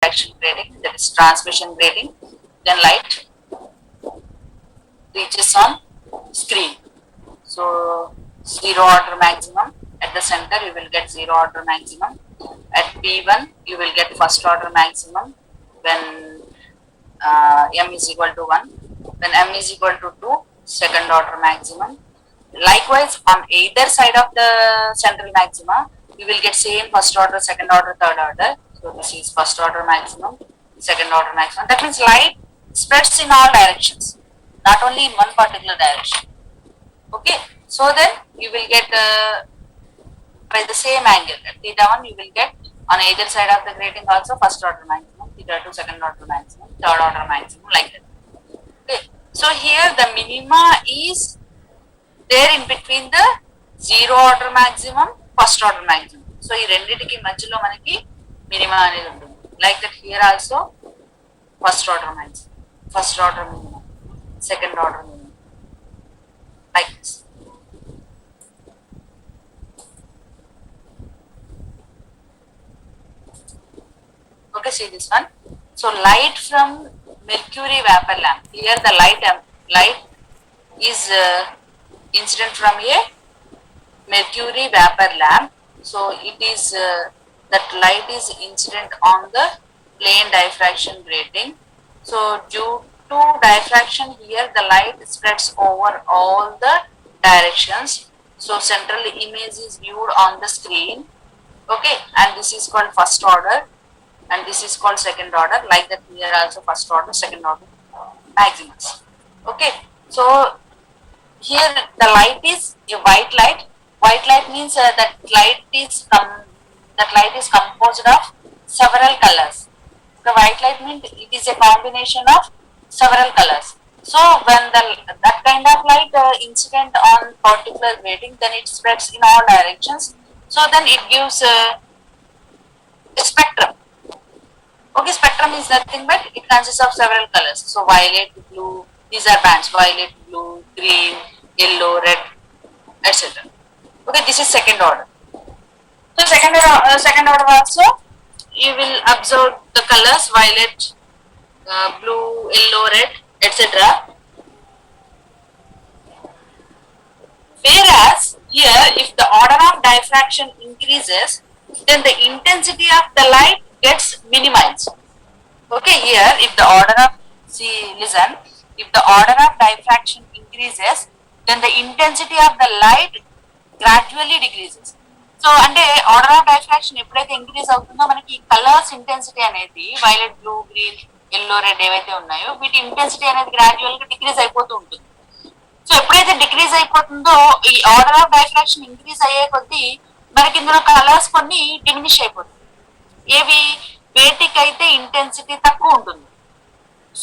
diffraction grating, that is transmission grating. Then light reaches on screen. So zero order maximum. At the center you will get zero order maximum. At P1 you will get first order maximum when m is equal to 1. When m is equal to 2, second order maximum. Likewise, on either side of the central maxima, you will get same first order, second order, third order. So this is first order maximum, second order maximum. That means light spreads in all directions, not only in one particular direction. Okay, so then you will get by the same angle at theta 1, you will get on either side of the grating also first order maximum, theta 2 second order maximum, third order maximum, like that. Okay, so here the minima is there in between the zero order maximum, first order maximum. So ఈ రెండిటికి మధ్యలో మనకి minima అనేది ఉంటుంది. Like that here also first order maximum, first order minimum, second order minimum, like this. Okay, see this one. So light from mercury vapor lamp. Here the light is incident from a mercury vapor lamp. So it is that light is incident on the plane diffraction grating. So due to diffraction here the light spreads over all the directions. So central image is viewed on the screen. Okay, and this is called first order and this is called second order. Like that here also first order, second order maximus. Okay, so here the light is a white light. White light means that light is composed of several colors. The white light means it is a combination of several colors. So when that kind of light incident on particular grating, then it spreads in all directions. So then it gives a spectrum. Okay, spectrum is nothing but it consists of several colors. So violet, blue, these are bands: violet, blue, green, yellow, red, etc. Okay, this is second order. So second order also you will observe the colors violet, blue, yellow, red, etc. Whereas here if the order of diffraction increases, then the intensity of the light gets minimized. Okay, here if the order of listen, if the order of diffraction increases, then the intensity of the light gradually decreases. So అంటే order of diffraction ఎప్పుడైతే increase అవుతుందో మనకి colours intensity అనేది violet, blue, green, yellow, red ఏవైతే ఉన్నాయో వీటి intensity అనేది gradual గా డిక్రీజ్ అయిపోతూ ఉంటుంది. సో ఎప్పుడైతే డిక్రీజ్ అయిపోతుందో ఈ ఆర్డర్ ఆఫ్ డైఫ్రాక్షన్ ఇంక్రీజ్ అయ్యే కొద్దీ మనకి ఇందులో కలర్స్ కొన్ని డిమినిష్ అయిపోతుంది. ఏవి వేటికైతే ఇంటెన్సిటీ తక్కువ ఉంటుంది.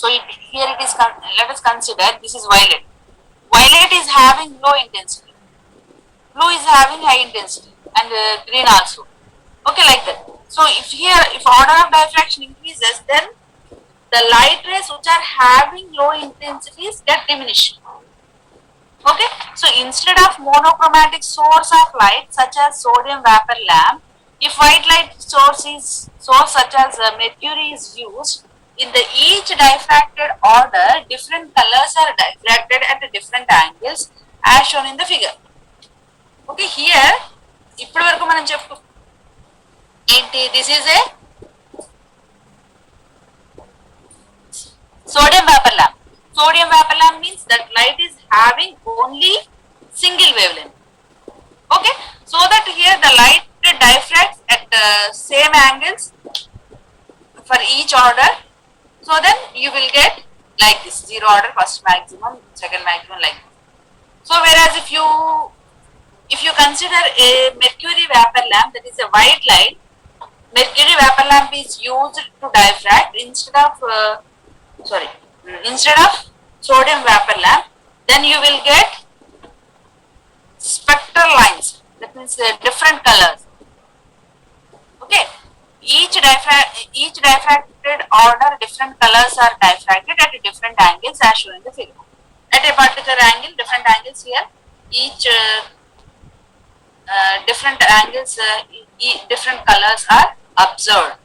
So here it is let us consider this is violet. Violet is having low intensity, blue is having high intensity, and green also. Okay, like that. So if order of diffraction increases, then the light rays which are having low intensities get diminished. Okay, so instead of monochromatic source of light such as sodium vapor lamp, if white light source such as mercury is used, in the each diffracted order different colors are diffracted at different angles as shown in the figure. Okay, here ఇప్పటి వరకు మనం చెప్పు ఏంటి, this is a sodium vapor lamp. Sodium vapor lamp means that light is having only single wavelength. Okay, so that here the light diffracts at same angles for each order. So then you will get like this: zero order, first maximum, second maximum, like this. So whereas if you consider a mercury vapor lamp, that is a white light, mercury vapor lamp is used to diffract instead of sodium vapor lamp, then you will get spectral lines, that means different colors. Okay, each diffracted order different colors are diffracted at different angles as shown in the figure. At a particular angle, different angles here, each different angles, different colors are observed.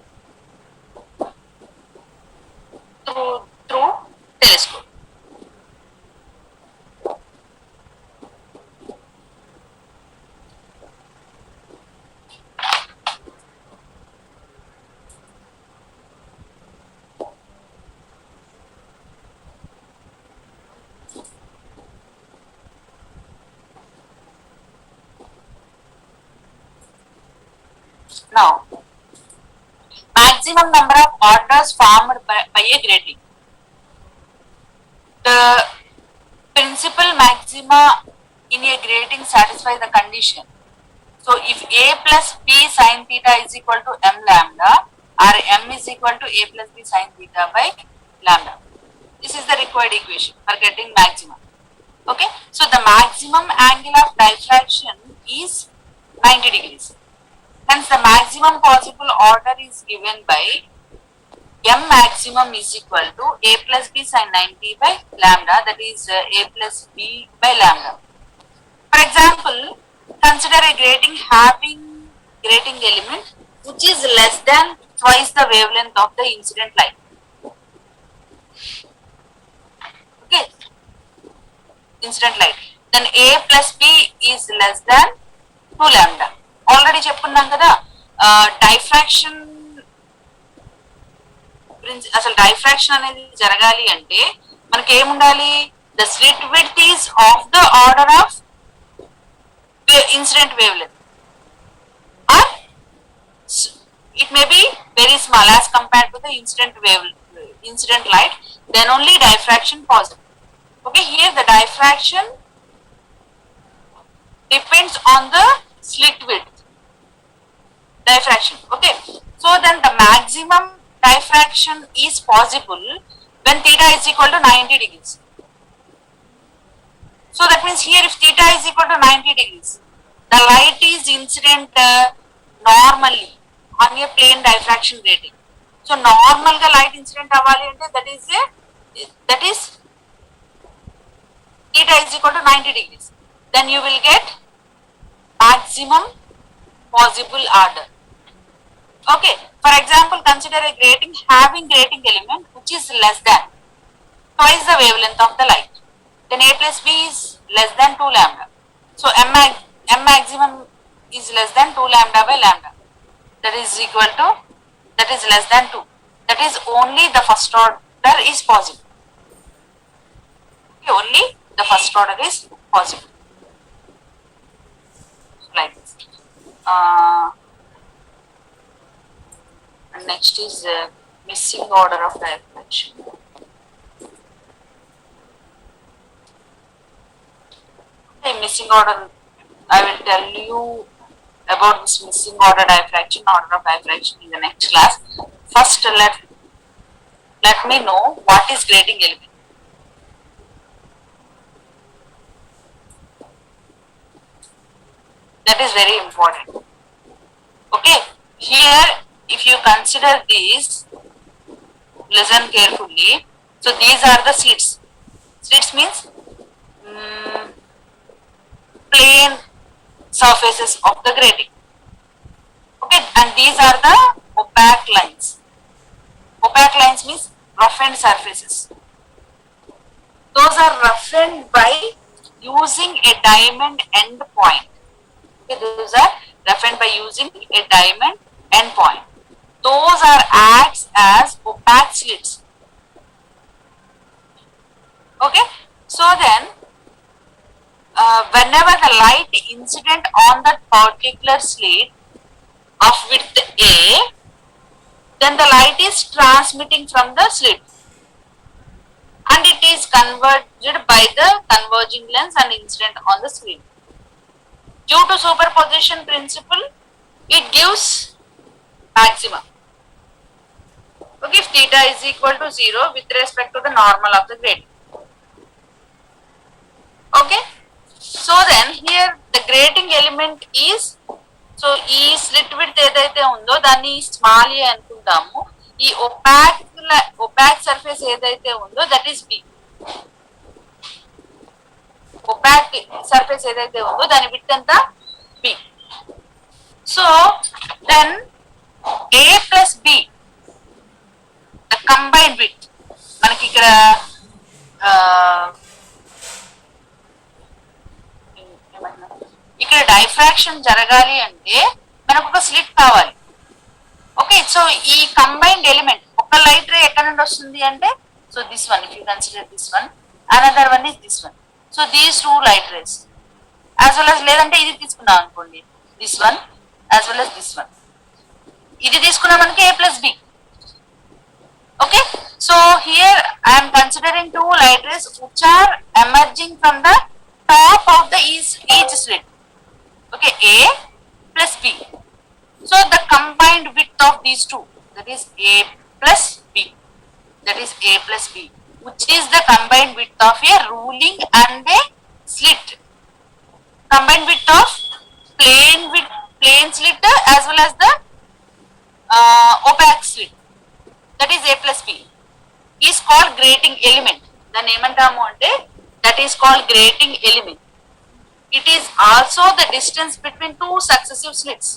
Now, maximum number of orders formed by a grating. The principal maxima in a grating satisfy the condition. So if a plus b sin theta is equal to m lambda, or m is equal to a plus b sin theta by lambda. This is the required equation for getting maximum. Okay, so the maximum angle of diffraction is 90 degrees. Hence the maximum possible order is given by m maximum is equal to a plus b sin 90 by lambda, that is a plus b by lambda. For example, consider a grating having grating element which is less than twice the wavelength of the incident light. Okay, incident light. Then a plus b is less than 2 lambda. Already చెప్పుకున్నాం కదా, diffraction అసలు diffraction అనేది జరగాలి అంటే మనకి ఏముండాలి, the slit width is of the order of incident wavelength, or it may be very small as compared to the incident light, then only diffraction possible. Okay, here the diffraction depends on the slit width diffraction. Okay, so then the maximum diffraction is possible when theta is equal to 90 degrees. So that means here if theta is equal to 90 degrees, the light is incident normally on a plane diffraction grating. So normal ga light incident avali ante that is theta is equal to 90 degrees. Then you will get maximum possible order. Okay, for example, consider a grating having grating element which is less than twice the wavelength of the light. Then a plus b is less than 2 lambda. So m maximum is less than 2 lambda by lambda. That is equal to, that is less than 2. That is only the first order is possible. Okay, only the first order is possible. Like this. And next is missing order of diffraction. Missing order, I will tell you about this missing order diffraction, order of diffraction in the next class. First let me know what is grating element. That is very important. Okay, here if you consider these, listen carefully. So these are the slits. Slits means plane surfaces of the grating. Okay, and these are the opaque lines. Opaque lines means roughened surfaces. Those are roughened by using a diamond end point. Okay, those are roughened by using a diamond end point. Those are acts as opaque slits. Okay, so then whenever the light incident on that particular slit of width A, then the light is transmitting from the slit and it is converged by the converging lens and incident on the slit. Due to superposition principle, it gives maximum. Okay, if theta is equal to 0 with respect to the normal of the grating. Okay, so then here the grating element is, so ఈ slit width ఏదైతే ఉందో దాన్ని small ఏ అనుకుంటాము. ఈ opaque surface ఏదైతే ఉందో that is B. Opaque surface ఏదైతే ఉందో దాని విడ్త్ ఎంత, B. So then A plus B the combined width, మనకి ఇక్కడ ఇక్కడ డైఫ్రాక్షన్ జరగాలి అంటే మనకు ఒక స్లిట్ కావాలి. ఓకే, సో ఈ కంబైన్డ్ ఎలిమెంట్ ఒక లైట్ రే ఎక్కడ నుండి వస్తుంది అంటే, so this one, if you consider this one, another one is this one. So these two light race as well as, లేదంటే ఇది తీసుకున్నాం అనుకోండి, this one as well as this one. ఇది తీసుకున్నా మనకి a plus b. Okay, so here I am considering two light rays which are emerging from the top of the each slit. Okay, a plus b. So the combined width of these two, that is a plus b, that is a plus b, which is the combined width of a ruling and a slit. Combined width of plain slit as well as the opaque slit, that is a plus b, is called grating element. దాన్ని ఏమంటాము అంటే that is called grating element. It is also the distance between two successive slits.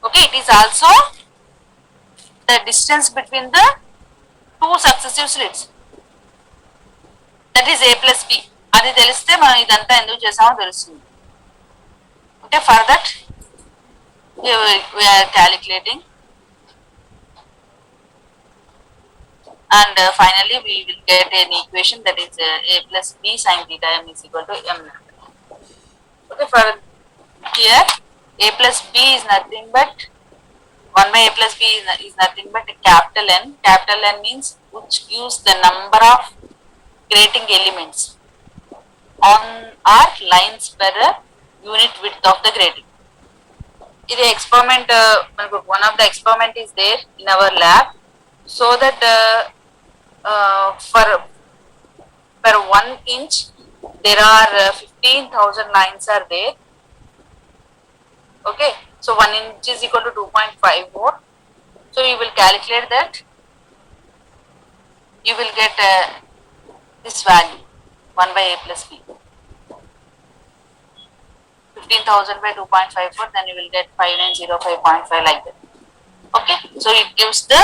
Okay, it is also the distance between the two successive slits, that is a plus b. అది తెలిస్తే మనం ఇదంతా ఎందుకు చేసామో తెలుస్తుంది. Okay, for that we are calculating, and finally we will get an equation that is a plus b sin theta m is equal to m lambda. Okay, for here a plus b is nothing but 1 by a plus b is nothing but capital N. Capital N means which gives the number of grating elements on our lines per unit width of the grating. This experiment, one of the experiment is there in our lab, so that for per 1 inch there are 15,000 lines are there. Okay, so 1 inch is equal to 2.54. So you will calculate that, you will get this value 1 by a plus b, 15,000 by 2.54, then you will get 5905.5 like that. Okay, so it gives the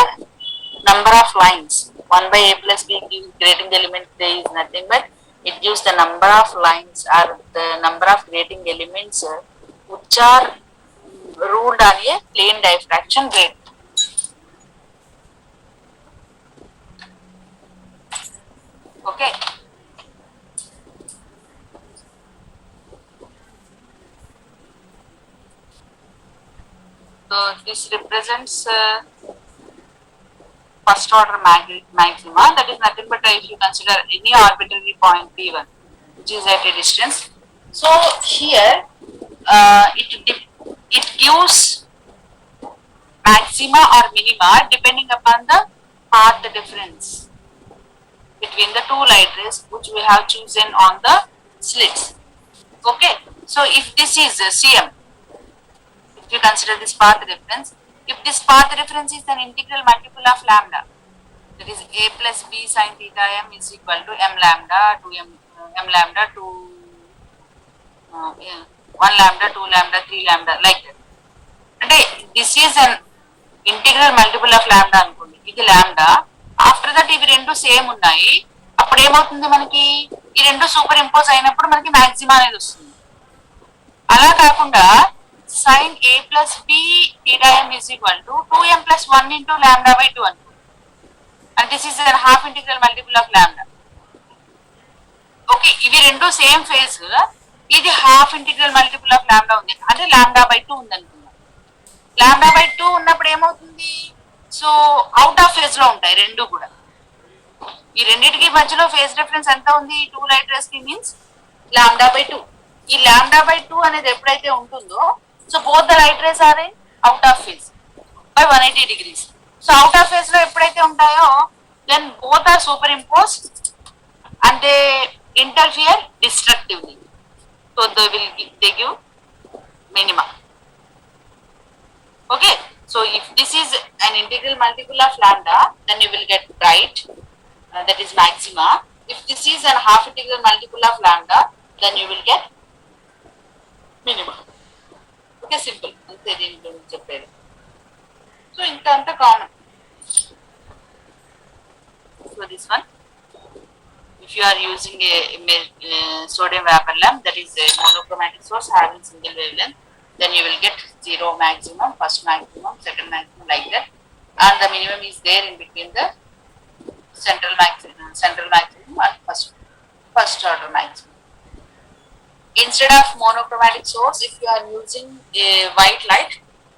number of lines. 1 by a plus b gives grating element, there is nothing but it gives the number of lines or the number of grating elements which are ruled on a plane diffraction grate. Okay, so this represents first order maxima, that is nothing but if you consider any arbitrary point p1 which is at a distance. So here it gives maxima or minima depending upon the path difference between the two light rays which we have chosen on the slits. Okay, so if this is cm, if you consider this path difference, if this path difference is an integral multiple of lambda, that is a plus b sin theta m is equal to m lambda to m lambda to 1 lambda, 2 lambda, 3 lambda, like that. అంటే this is an integral multiple of lambda అనుకోండి, ఇది lambda. After that ఇవి రెండు same ఉన్నాయి, అప్పుడు ఏమవుతుంది మనకి, ఈ రెండు సూపర్ ఇంపోజ్ అయినప్పుడు మనకి మాక్సిమా అనేది వస్తుంది. అలా కాకుండా sine A plus B theta M is equal to 2m plus 1 into lambda by 2 అనుకోండి, and this is an half integral multiple of lambda. Okay, ఇవి రెండు సేమ్ ఫేజ్, ఇది half integral multiple of lambda ఉంది అంటే lambda by 2 ఉంది అనుకుందాం. Lambda by 2 ఉన్నప్పుడు ఏమవుతుంది, సో అవుట్ ఆఫ్ ఫేజ్ లో ఉంటాయి రెండు కూడా. ఈ రెండింటికి మధ్యలో ఫేజ్ డిఫరెన్స్ ఎంత ఉంది, 2 లైట్ రేస్ కి మీన్స్ లాంబ్డా బై 2. ఈ లాంబ్డా బై 2 అనేది ఎప్పుడైతే ఉంటుందో, so both the light rays are in out of phase by 180 degrees. So out of phase లో ఎప్పుడైతే ఉంటాయో, then both are superimpose and they interfere destructively, so they give minima. Okay, so if this is an integral multiple of lambda, then you will get bright, that is maxima. If this is an half integral multiple of lambda, then you will get minima. Okay, simple, ante deenlo cheppedi. So inta anta common. So this one, if you are using a sodium vapor lamp, that is a monochromatic source having single wavelength, then you will get 0 maximum, first maximum, second maximum, like that, and the minimum is there in between the central maximum and first order maximum. Instead of monochromatic source, if you are using a white light,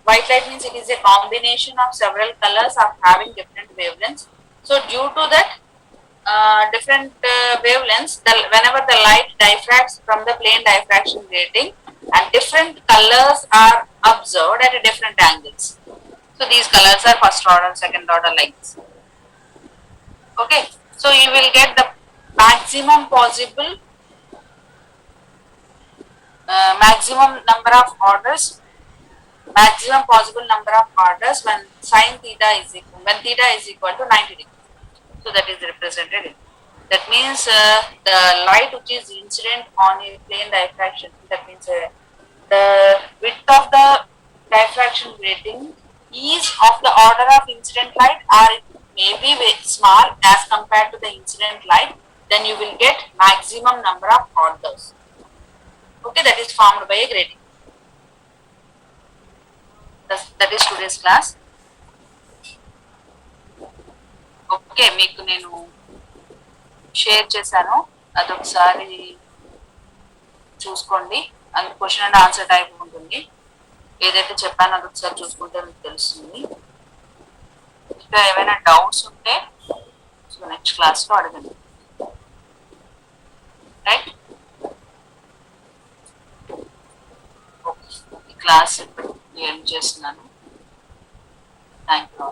white light means it is a combination of several colors of having different wavelengths. So due to that different wavelengths, whenever the light diffracts from the plane diffraction grating, and different colors are observed at different angles. So these colors are first order, second order lines. Okay, so you will get the maximum possible maximum number of orders, maximum possible number of orders when sine theta is equal, when theta is equal to 90 degrees. So that is represented. That means the light which is incident on a plane diffraction, that means the width of the diffraction grating is of the order of incident light, or it may be very small as compared to the incident light, then you will get maximum number of orders. Okay, that is formed by a grating. That is today's class. Okay, మీకు నేను share చేశాను, అదొకసారి చూసుకోండి. అది question and answer type ఉంటుంది. ఏదైతే చెప్పానో అదొకసారి చూసుకుంటే మీకు తెలుస్తుంది. ఇంకా ఏమైనా డౌట్స్ ఉంటే సో నెక్స్ట్ క్లాస్లో అడగండి. రైట్, ఓకే, ఈ క్లాస్ ఎండ్ చేస్తున్నాను. Thank you.